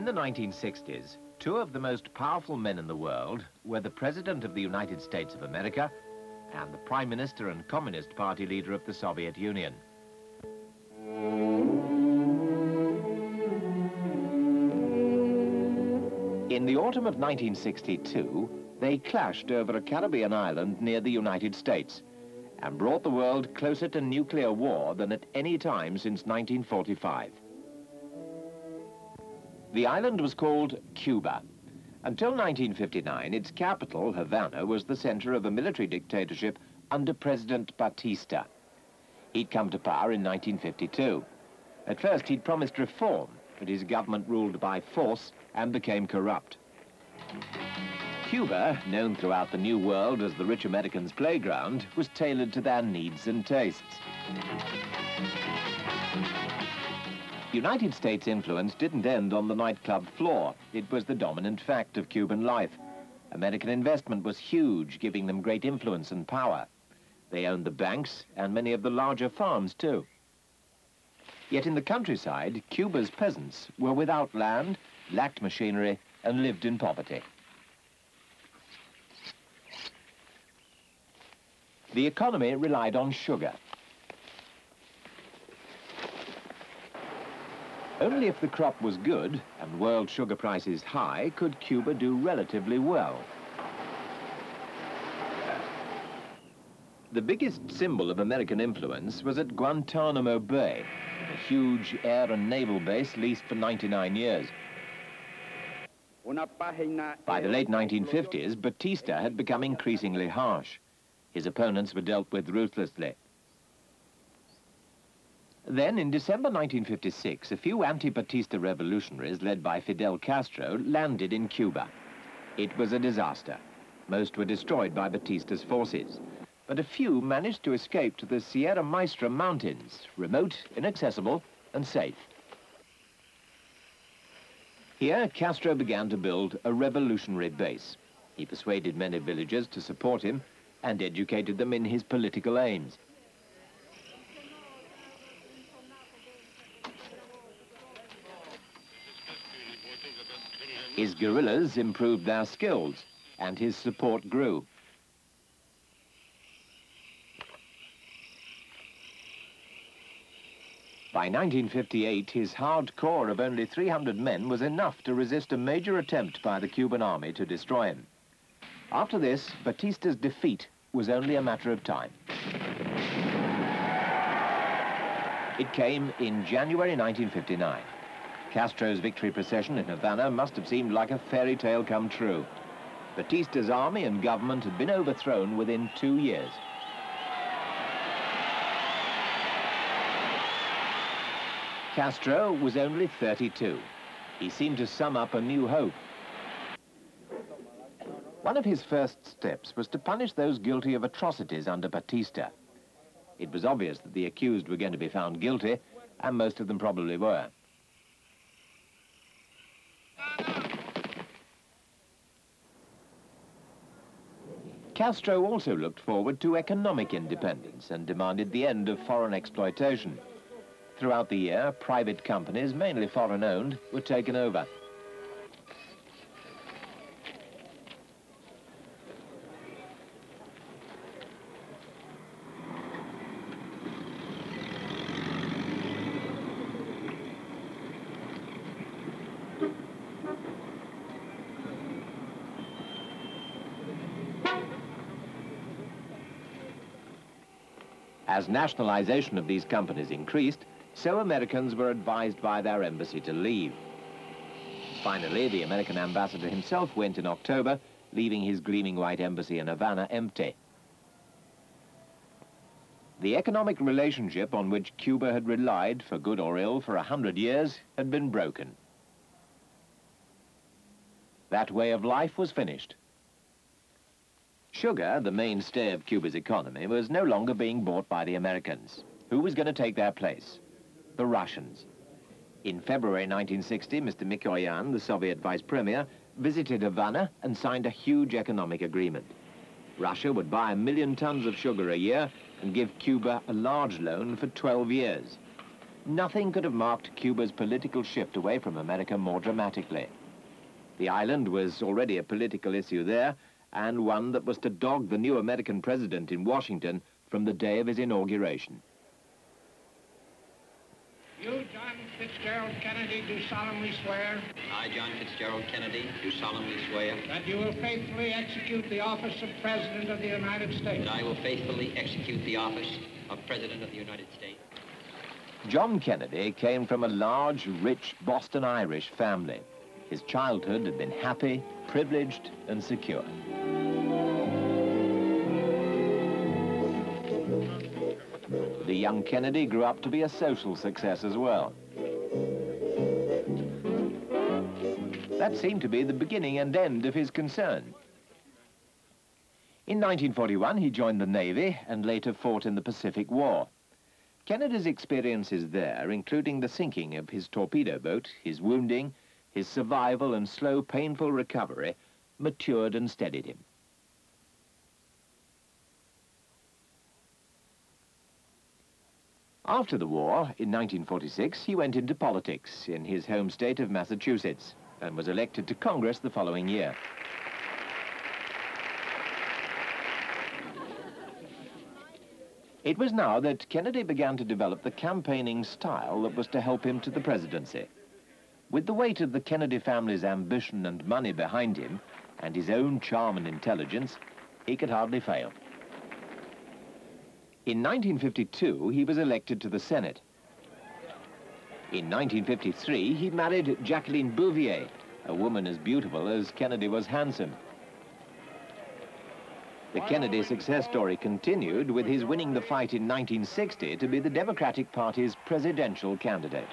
In the 1960s, two of the most powerful men in the world were the President of the United States of America and the Prime Minister and Communist Party leader of the Soviet Union. In the autumn of 1962, they clashed over a Caribbean island near the United States and brought the world closer to nuclear war than at any time since 1945. The island was called Cuba. Until 1959, its capital, Havana, was the center of a military dictatorship under President Batista. He'd come to power in 1952. At first, he'd promised reform, but his government ruled by force and became corrupt. Cuba, known throughout the New World as the rich Americans' playground, was tailored to their needs and tastes. United States influence didn't end on the nightclub floor. It was the dominant fact of Cuban life. American investment was huge, giving them great influence and power. They owned the banks and many of the larger farms, too. Yet in the countryside, Cuba's peasants were without land, lacked machinery, and lived in poverty. The economy relied on sugar. Only if the crop was good and world sugar prices high could Cuba do relatively well. The biggest symbol of American influence was at Guantanamo Bay, a huge air and naval base leased for 99 years. By the late 1950s, Batista had become increasingly harsh. His opponents were dealt with ruthlessly. Then, in December 1956, a few anti-Batista revolutionaries led by Fidel Castro landed in Cuba. It was a disaster. Most were destroyed by Batista's forces, but a few managed to escape to the Sierra Maestra Mountains, remote, inaccessible, and safe. Here, Castro began to build a revolutionary base. He persuaded many villagers to support him and educated them in his political aims. His guerrillas improved their skills, and his support grew. By 1958, his hard core of only 300 men was enough to resist a major attempt by the Cuban army to destroy him. After this, Batista's defeat was only a matter of time. It came in January 1959. Castro's victory procession in Havana must have seemed like a fairy tale come true. Batista's army and government had been overthrown within 2 years. Castro was only 32. He seemed to sum up a new hope. One of his first steps was to punish those guilty of atrocities under Batista. It was obvious that the accused were going to be found guilty, and most of them probably were. Castro also looked forward to economic independence and demanded the end of foreign exploitation. Throughout the year, private companies, mainly foreign-owned, were taken over. As nationalization of these companies increased, so Americans were advised by their embassy to leave. Finally, the American ambassador himself went in October, leaving his gleaming white embassy in Havana empty. The economic relationship on which Cuba had relied, for good or ill, for 100 years had been broken. That way of life was finished. Sugar, the mainstay of Cuba's economy, was no longer being bought by the Americans. Who was going to take their place? The Russians. In February 1960, Mr. Mikoyan, the Soviet vice premier, visited Havana and signed a huge economic agreement. Russia would buy 1 million tons of sugar a year and give Cuba a large loan for 12 years. Nothing could have marked Cuba's political shift away from America more dramatically. The island was already a political issue there, and one that was to dog the new American president in Washington from the day of his inauguration. You, John Fitzgerald Kennedy, do solemnly swear. I, John Fitzgerald Kennedy, do solemnly swear. That you will faithfully execute the office of President of the United States. That I will faithfully execute the office of President of the United States. John Kennedy came from a large, rich Boston Irish family. His childhood had been happy, privileged, and secure. The young Kennedy grew up to be a social success as well. That seemed to be the beginning and end of his concern. In 1941, he joined the Navy and later fought in the Pacific War. Kennedy's experiences there, including the sinking of his torpedo boat, his wounding, his survival and slow, painful recovery, matured and steadied him. After the war, in 1946, he went into politics in his home state of Massachusetts and was elected to Congress the following year. It was now that Kennedy began to develop the campaigning style that was to help him to the presidency. With the weight of the Kennedy family's ambition and money behind him, and his own charm and intelligence, he could hardly fail. In 1952, he was elected to the Senate. In 1953, he married Jacqueline Bouvier, a woman as beautiful as Kennedy was handsome. The Kennedy success story continued with his winning the fight in 1960 to be the Democratic Party's presidential candidate.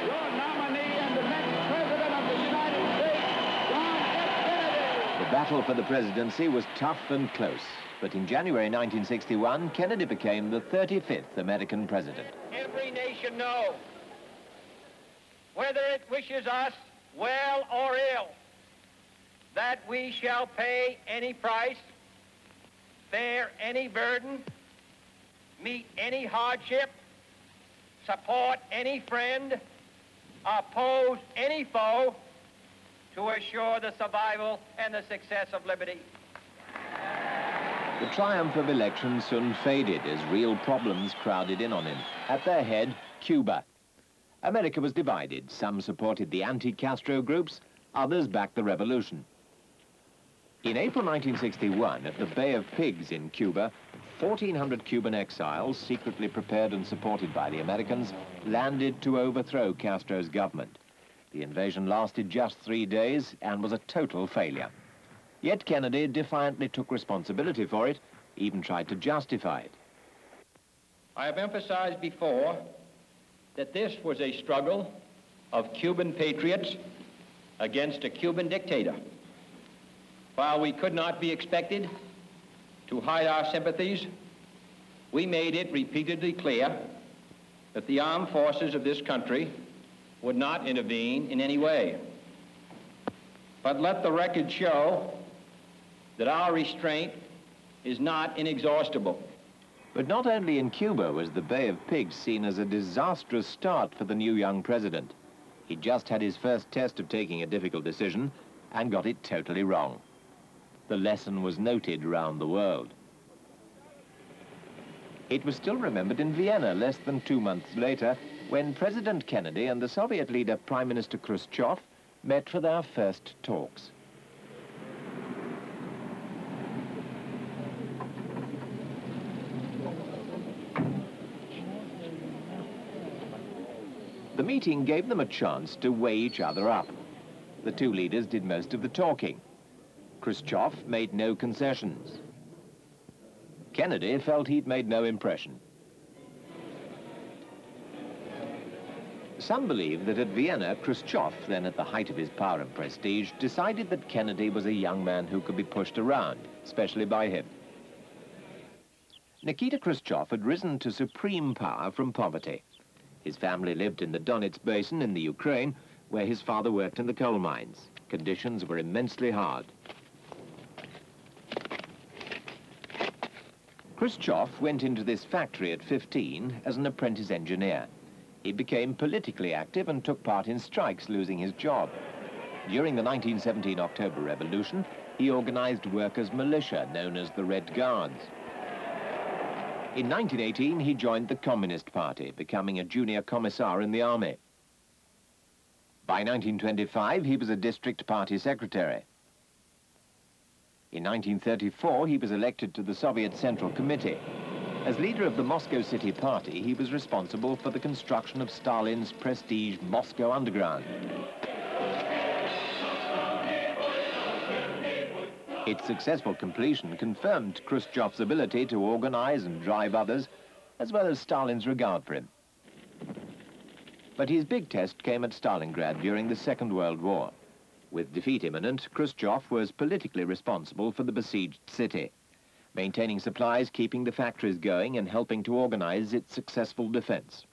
Your nominee and the next President of the United States, John F. Kennedy. The battle for the presidency was tough and close, but in January 1961, Kennedy became the 35th American president. Every nation knows, whether it wishes us well or ill, that we shall pay any price, bear any burden, meet any hardship, support any friend, oppose any foe, to assure the survival and the success of liberty. The triumph of elections soon faded as real problems crowded in on him. At their head, Cuba. America was divided. Some supported the anti-Castro groups, others backed the revolution. In April 1961, at the Bay of Pigs in Cuba, 1,400 Cuban exiles, secretly prepared and supported by the Americans, landed to overthrow Castro's government. The invasion lasted just 3 days and was a total failure. Yet Kennedy defiantly took responsibility for it, even tried to justify it. I have emphasized before that this was a struggle of Cuban patriots against a Cuban dictator. While we could not be expected to hide our sympathies, we made it repeatedly clear that the armed forces of this country would not intervene in any way. But let the record show that our restraint is not inexhaustible. But not only in Cuba was the Bay of Pigs seen as a disastrous start for the new young president. He just had his first test of taking a difficult decision and got it totally wrong. The lesson was noted around the world. It was still remembered in Vienna less than 2 months later when President Kennedy and the Soviet leader Prime Minister Khrushchev met for their first talks. The meeting gave them a chance to weigh each other up. The two leaders did most of the talking. Khrushchev made no concessions. Kennedy felt he'd made no impression. Some believe that at Vienna, Khrushchev, then at the height of his power and prestige, decided that Kennedy was a young man who could be pushed around, especially by him. Nikita Khrushchev had risen to supreme power from poverty. His family lived in the Donetsk basin in the Ukraine, where his father worked in the coal mines. Conditions were immensely hard. Khrushchev went into this factory at 15 as an apprentice engineer. He became politically active and took part in strikes, losing his job. During the 1917 October Revolution, he organized workers' militia known as the Red Guards. In 1918, he joined the Communist Party, becoming a junior commissar in the army. By 1925, he was a district party secretary. In 1934, he was elected to the Soviet Central Committee. As leader of the Moscow City Party, he was responsible for the construction of Stalin's prestige Moscow Underground. Its successful completion confirmed Khrushchev's ability to organize and drive others, as well as Stalin's regard for him. But his big test came at Stalingrad during the Second World War. With defeat imminent, Khrushchev was politically responsible for the besieged city, maintaining supplies, keeping the factories going, and helping to organize its successful defense.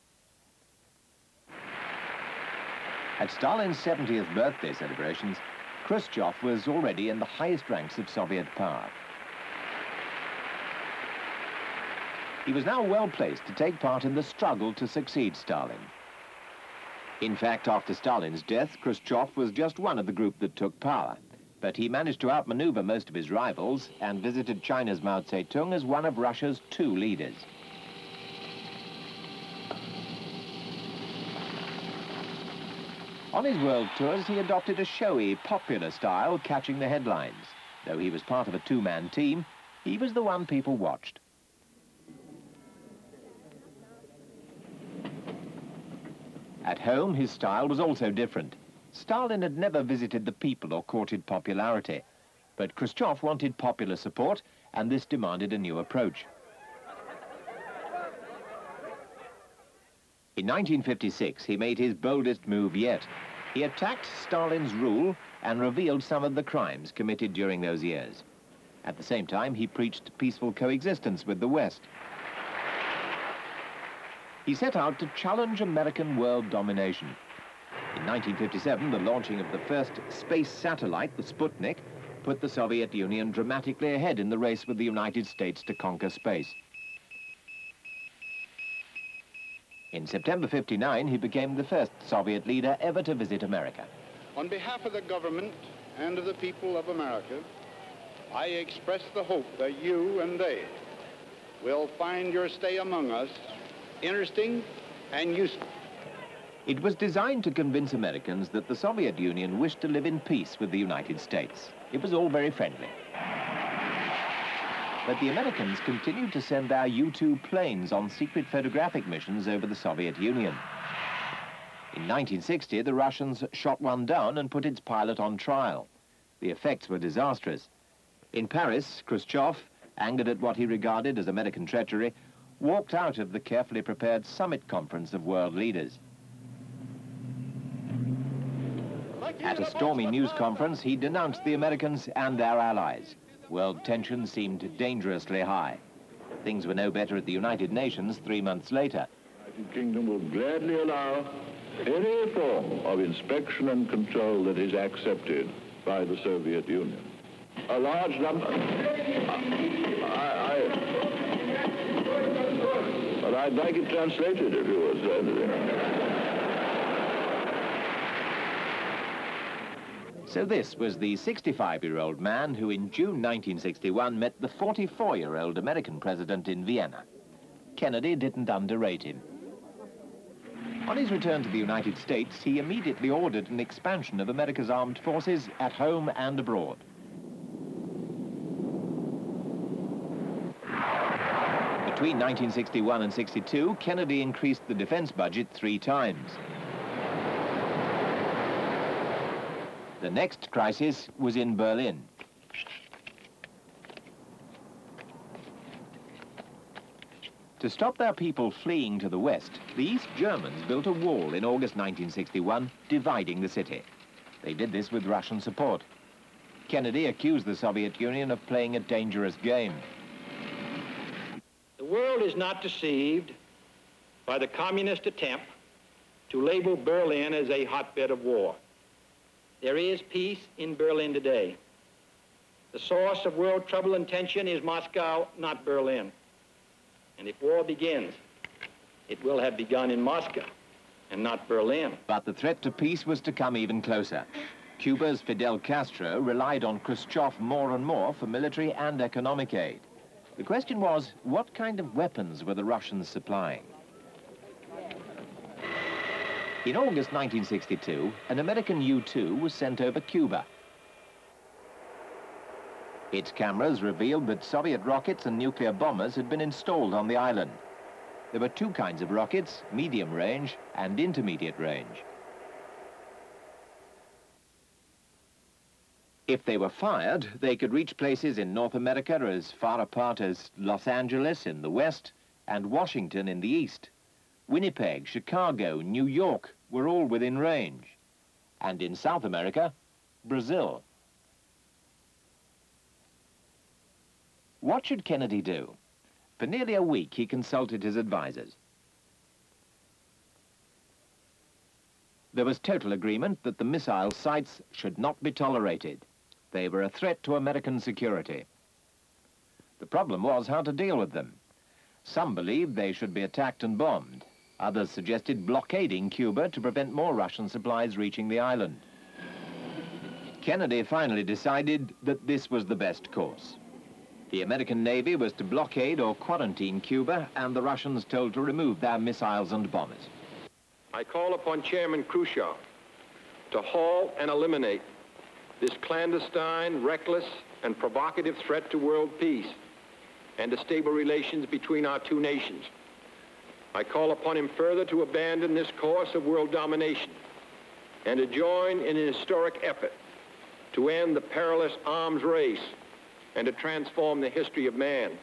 At Stalin's 70th birthday celebrations, Khrushchev was already in the highest ranks of Soviet power. He was now well placed to take part in the struggle to succeed Stalin. In fact, after Stalin's death, Khrushchev was just one of the group that took power, but he managed to outmaneuver most of his rivals and visited China's Mao Zedong as one of Russia's 2 leaders. On his world tours, he adopted a showy, popular style, catching the headlines. Though he was part of a 2-man team, he was the one people watched. At home, his style was also different. Stalin had never visited the people or courted popularity, but Khrushchev wanted popular support, and this demanded a new approach. In 1956, he made his boldest move yet. He attacked Stalin's rule and revealed some of the crimes committed during those years. At the same time, he preached peaceful coexistence with the West. He set out to challenge American world domination. In 1957, the launching of the first space satellite, the Sputnik, put the Soviet Union dramatically ahead in the race with the United States to conquer space. In September '59, he became the first Soviet leader ever to visit America. On behalf of the government and of the people of America, I express the hope that you and they will find your stay among us interesting and useful. It was designed to convince Americans that the Soviet Union wished to live in peace with the United States. It was all very friendly. But the Americans continued to send their U-2 planes on secret photographic missions over the Soviet Union. In 1960, the Russians shot one down and put its pilot on trial. The effects were disastrous. In Paris, Khrushchev, angered at what he regarded as American treachery, walked out of the carefully prepared summit conference of world leaders. At a stormy news conference, he denounced the Americans and their allies. World tension seemed dangerously high. Things were no better at the United Nations 3 months later. The United Kingdom will gladly allow any form of inspection and control that is accepted by the Soviet Union. A large number... But I'd like it translated if you would. So this was the 65-year-old man who in June 1961 met the 44-year-old American president in Vienna. Kennedy didn't underrate him. On his return to the United States, he immediately ordered an expansion of America's armed forces at home and abroad. Between 1961 and 62, Kennedy increased the defense budget 3 times. The next crisis was in Berlin. To stop their people fleeing to the west, the East Germans built a wall in August 1961, dividing the city. They did this with Russian support. Kennedy accused the Soviet Union of playing a dangerous game. The world is not deceived by the communist attempt to label Berlin as a hotbed of war. There is peace in Berlin today. The source of world trouble and tension is Moscow, not Berlin. And if war begins, it will have begun in Moscow and not Berlin. But the threat to peace was to come even closer. Cuba's Fidel Castro relied on Khrushchev more and more for military and economic aid. The question was, what kind of weapons were the Russians supplying? In August 1962, an American U-2 was sent over Cuba. Its cameras revealed that Soviet rockets and nuclear bombers had been installed on the island. There were two kinds of rockets, medium range and intermediate range. If they were fired, they could reach places in North America as far apart as Los Angeles in the west and Washington in the east. Winnipeg, Chicago, New York were all within range. And in South America, Brazil. What should Kennedy do? For nearly a week, he consulted his advisors. There was total agreement that the missile sites should not be tolerated. They were a threat to American security. The problem was how to deal with them. Some believed they should be attacked and bombed. Others suggested blockading Cuba to prevent more Russian supplies reaching the island. Kennedy finally decided that this was the best course. The American Navy was to blockade or quarantine Cuba, and the Russians told to remove their missiles and bombers. I call upon Chairman Khrushchev to halt and eliminate this clandestine, reckless, and provocative threat to world peace and to stable relations between our two nations. I call upon him further to abandon this course of world domination and to join in an historic effort to end the perilous arms race and to transform the history of man.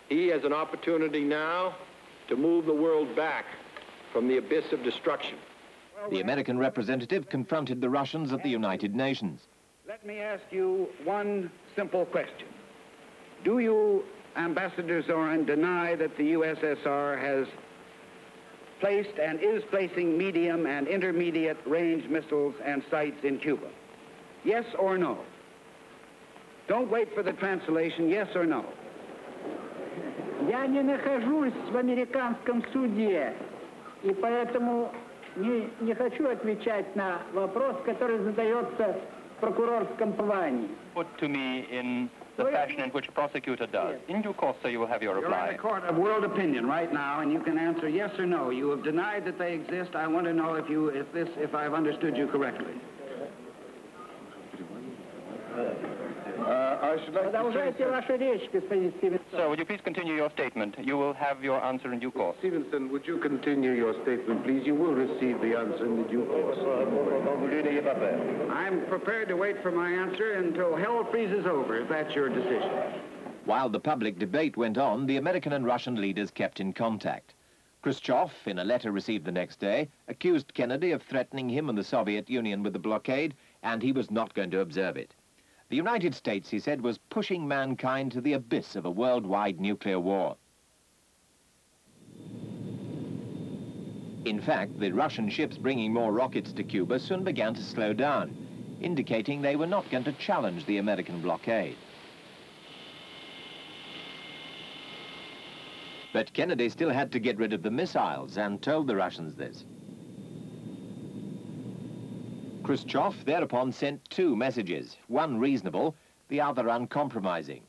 He has an opportunity now to move the world back from the abyss of destruction. The American representative confronted the Russians at the United Nations. Let me ask you one simple question. Do you, Ambassador Zorin, deny that the USSR has placed and is placing medium and intermediate range missiles and sites in Cuba? Yes or no? Don't wait for the translation, yes or no? Я не нахожусь в американском суде, и поэтому не хочу отвечать на вопрос, который задается в прокурорском плане. Put to me in the fashion in which a prosecutor does. In due course, sir, you will have your reply. You're in a court of world opinion right now, and you can answer yes or no. You have denied that they exist. I want to know if I've understood you correctly. I should like Продолжайте вашу речь, господин Стивенсон. Sir, would you please continue your statement? You will have your answer in due course. Stevenson, would you continue your statement, please? You will receive the answer in due course. I'm prepared to wait for my answer until hell freezes over, if that's your decision. While the public debate went on, the American and Russian leaders kept in contact. Khrushchev, in a letter received the next day, accused Kennedy of threatening him and the Soviet Union with the blockade, and he was not going to observe it. The United States, he said, was pushing mankind to the abyss of a worldwide nuclear war. In fact, the Russian ships bringing more rockets to Cuba soon began to slow down, indicating they were not going to challenge the American blockade. But Kennedy still had to get rid of the missiles and told the Russians this. Khrushchev thereupon sent two messages, one reasonable, the other uncompromising.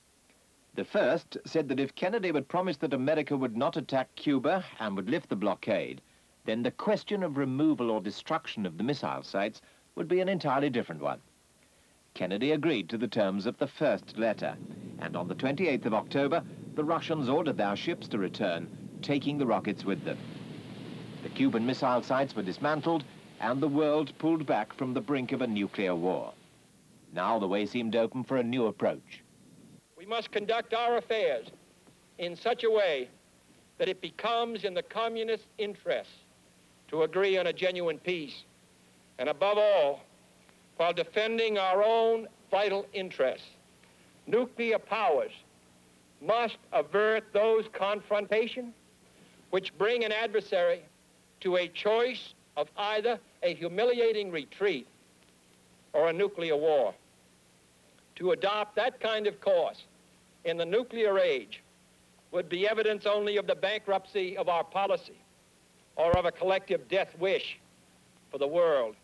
The first said that if Kennedy would promise that America would not attack Cuba and would lift the blockade, then the question of removal or destruction of the missile sites would be an entirely different one. Kennedy agreed to the terms of the first letter, and on the 28th of October, the Russians ordered their ships to return, taking the rockets with them. The Cuban missile sites were dismantled, and the world pulled back from the brink of a nuclear war. Now the way seemed open for a new approach. We must conduct our affairs in such a way that it becomes in the communist interest to agree on a genuine peace, and above all, while defending our own vital interests. Nuclear powers must avert those confrontations which bring an adversary to a choice of either a humiliating retreat or a nuclear war. To adopt that kind of course in the nuclear age would be evidence only of the bankruptcy of our policy or of a collective death wish for the world.